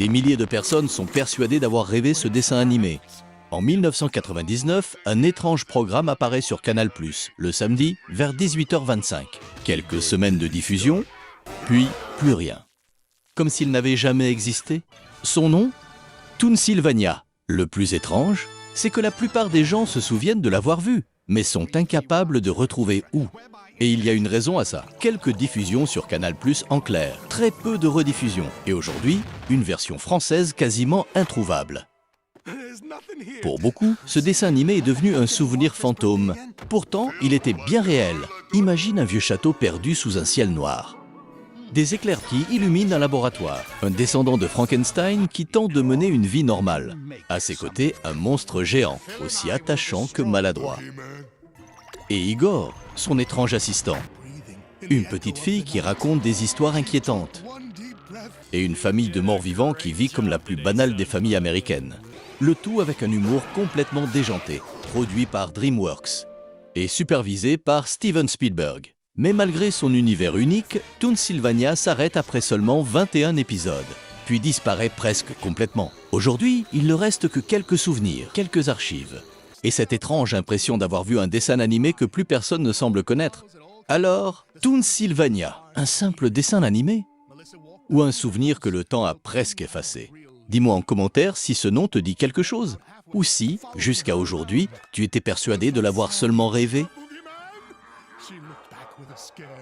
Des milliers de personnes sont persuadées d'avoir rêvé ce dessin animé. En 1999, un étrange programme apparaît sur Canal+, le samedi, vers 18h25. Quelques semaines de diffusion, puis plus rien. Comme s'il n'avait jamais existé. Son nom ? Toon Sylvania. Le plus étrange, c'est que la plupart des gens se souviennent de l'avoir vu, mais sont incapables de retrouver où. Et il y a une raison à ça. Quelques diffusions sur Canal+ en clair, très peu de rediffusions. Et aujourd'hui, une version française quasiment introuvable. Pour beaucoup, ce dessin animé est devenu un souvenir fantôme. Pourtant, il était bien réel. Imagine un vieux château perdu sous un ciel noir. Des éclaircies illuminent un laboratoire. Un descendant de Frankenstein qui tente de mener une vie normale. À ses côtés, un monstre géant, aussi attachant que maladroit. Et Igor, son étrange assistant. Une petite fille qui raconte des histoires inquiétantes. Et une famille de morts-vivants qui vit comme la plus banale des familles américaines. Le tout avec un humour complètement déjanté, produit par DreamWorks et supervisé par Steven Spielberg. Mais malgré son univers unique, Toon Sylvania s'arrête après seulement 21 épisodes, puis disparaît presque complètement. Aujourd'hui, il ne reste que quelques souvenirs, quelques archives. Et cette étrange impression d'avoir vu un dessin animé que plus personne ne semble connaître. Alors, Toon Sylvania, un simple dessin animé ? Ou un souvenir que le temps a presque effacé ? Dis-moi en commentaire si ce nom te dit quelque chose, ou si, jusqu'à aujourd'hui, tu étais persuadé de l'avoir seulement rêvé. She looked back with a scared